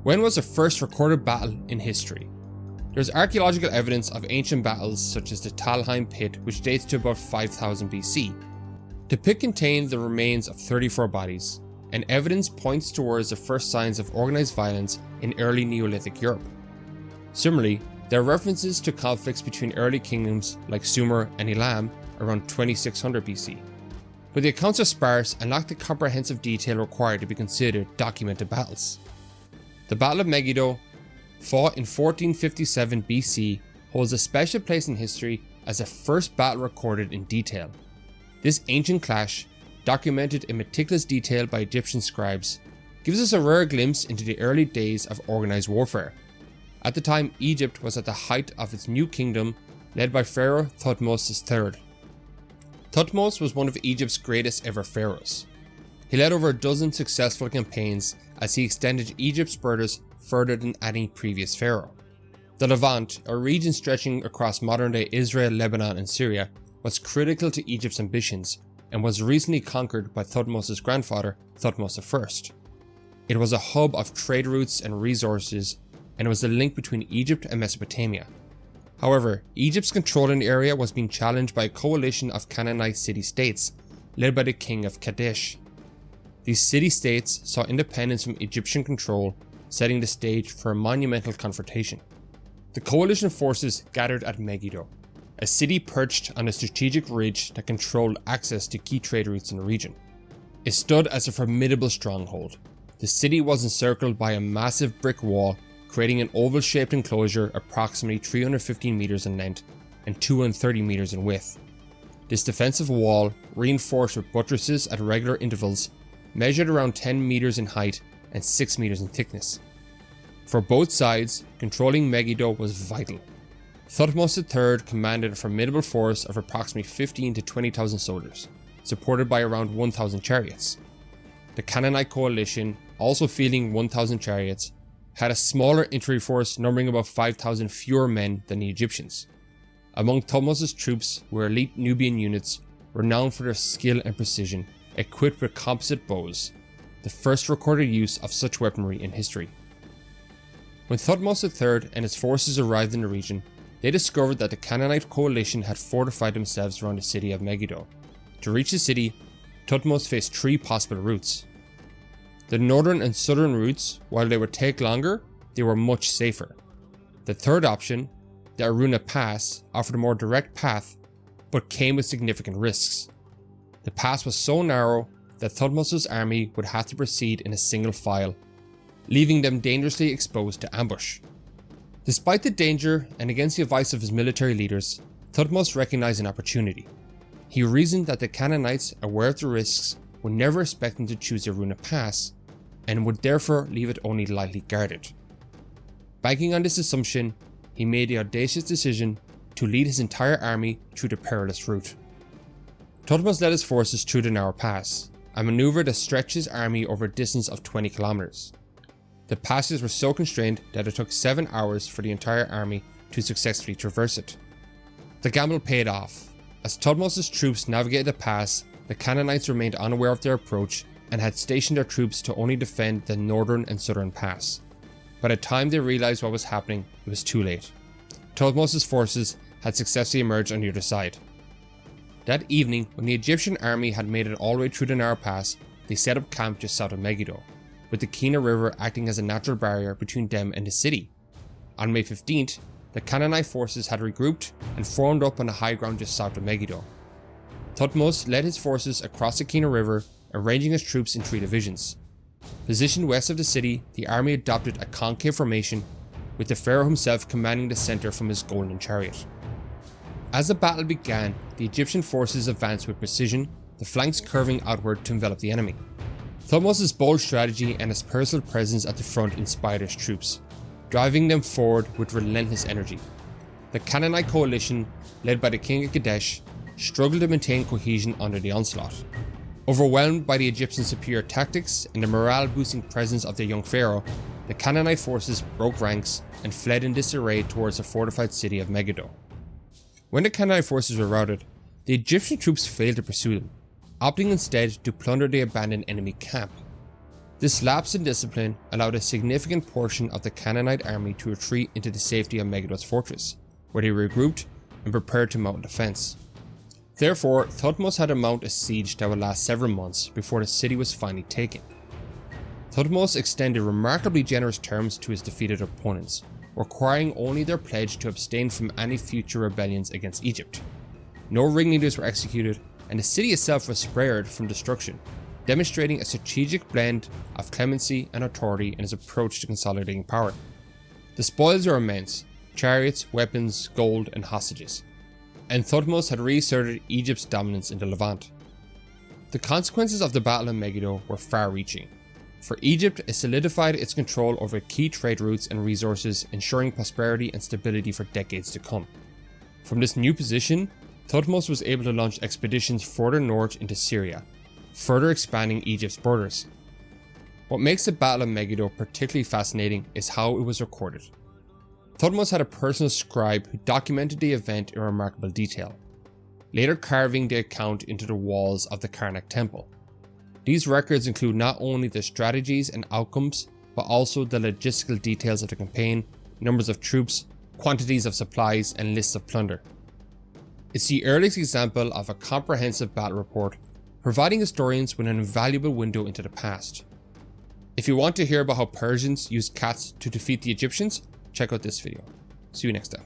When was the first recorded battle in history? There is archaeological evidence of ancient battles such as the Talheim pit, which dates to about 5000 BC. The pit contained the remains of 34 bodies, and evidence points towards the first signs of organized violence in early Neolithic Europe. Similarly, there are references to conflicts between early kingdoms like Sumer and Elam around 2600 BC. But the accounts are sparse and lack the comprehensive detail required to be considered documented battles. The Battle of Megiddo, fought in 1457 BC, holds a special place in history as the first battle recorded in detail. This ancient clash, documented in meticulous detail by Egyptian scribes, gives us a rare glimpse into the early days of organized warfare. At the time, Egypt was at the height of its new kingdom, led by Pharaoh Thutmose III. Thutmose was one of Egypt's greatest ever pharaohs. He led over a dozen successful campaigns as he extended Egypt's borders further than any previous pharaoh. The Levant, a region stretching across modern-day Israel, Lebanon and Syria, was critical to Egypt's ambitions and was recently conquered by Thutmose's grandfather, Thutmose I. It was a hub of trade routes and resources, and it was the link between Egypt and Mesopotamia. However, Egypt's control in the area was being challenged by a coalition of Canaanite city-states, led by the king of Kadesh. These city-states saw independence from Egyptian control, setting the stage for a monumental confrontation. The coalition forces gathered at Megiddo, a city perched on a strategic ridge that controlled access to key trade routes in the region. It stood as a formidable stronghold. The city was encircled by a massive brick wall, creating an oval-shaped enclosure approximately 315 meters in length and 230 meters in width. This defensive wall, reinforced with buttresses at regular intervals, measured around 10 meters in height and 6 meters in thickness. For both sides, controlling Megiddo was vital. Thutmose III commanded a formidable force of approximately 15 to 20,000 soldiers, supported by around 1,000 chariots. The Canaanite coalition, also fielding 1,000 chariots, had a smaller infantry force numbering about 5,000 fewer men than the Egyptians. Among Thutmose's troops were elite Nubian units renowned for their skill and precision, equipped with composite bows, the first recorded use of such weaponry in history. When Thutmose III and his forces arrived in the region, they discovered that the Canaanite coalition had fortified themselves around the city of Megiddo. To reach the city, Thutmose faced three possible routes. The northern and southern routes, while they would take longer, they were much safer. The third option, the Aruna pass, offered a more direct path, but came with significant risks. The pass was so narrow that Thutmose's army would have to proceed in a single file, leaving them dangerously exposed to ambush. Despite the danger and against the advice of his military leaders, Thutmose recognized an opportunity. He reasoned that the Canaanites, aware of the risks, would never expect them to choose the Aruna pass, and would therefore leave it only lightly guarded. Banking on this assumption, he made the audacious decision to lead his entire army through the perilous route. Thutmose led his forces through the narrow pass, a maneuver that stretched his army over a distance of 20 kilometers. The passes were so constrained that it took 7 hours for the entire army to successfully traverse it. The gamble paid off. As Thutmose's troops navigated the pass, the Canaanites remained unaware of their approach and had stationed their troops to only defend the northern and southern pass. By the time they realized what was happening, it was too late. Thutmose's forces had successfully emerged on the other side. That evening, when the Egyptian army had made it all the way through the narrow pass, they set up camp just south of Megiddo, with the Kina River acting as a natural barrier between them and the city. On May 15th, the Canaanite forces had regrouped and formed up on the high ground just south of Megiddo. Thutmose led his forces across the Kina River, arranging his troops in 3 divisions. Positioned west of the city, the army adopted a concave formation, with the pharaoh himself commanding the center from his golden chariot. As the battle began, the Egyptian forces advanced with precision, the flanks curving outward to envelop the enemy. Thutmose's bold strategy and his personal presence at the front inspired his troops, driving them forward with relentless energy. The Canaanite coalition, led by the king of Kadesh, struggled to maintain cohesion under the onslaught. Overwhelmed by the Egyptians' superior tactics and the morale-boosting presence of their young pharaoh, the Canaanite forces broke ranks and fled in disarray towards the fortified city of Megiddo. When the Canaanite forces were routed, the Egyptian troops failed to pursue them, opting instead to plunder the abandoned enemy camp. This lapse in discipline allowed a significant portion of the Canaanite army to retreat into the safety of Megiddo's fortress, where they regrouped and prepared to mount a defense. Therefore, Thutmose had to mount a siege that would last several months before the city was finally taken. Thutmose extended remarkably generous terms to his defeated opponents, requiring only their pledge to abstain from any future rebellions against Egypt. No ringleaders were executed, and the city itself was spared from destruction, demonstrating a strategic blend of clemency and authority in his approach to consolidating power. The spoils were immense: chariots, weapons, gold, and hostages, and Thutmose had reasserted Egypt's dominance in the Levant. The consequences of the Battle of Megiddo were far-reaching. For Egypt, it solidified its control over key trade routes and resources, ensuring prosperity and stability for decades to come. From this new position, Thutmose was able to launch expeditions further north into Syria, further expanding Egypt's borders. What makes the Battle of Megiddo particularly fascinating is how it was recorded. Thutmose had a personal scribe who documented the event in remarkable detail, later carving the account into the walls of the Karnak temple. These records include not only the strategies and outcomes, but also the logistical details of the campaign, numbers of troops, quantities of supplies, and lists of plunder. It's the earliest example of a comprehensive battle report, providing historians with an invaluable window into the past. If you want to hear about how Persians used cats to defeat the Egyptians, check out this video. See you next time.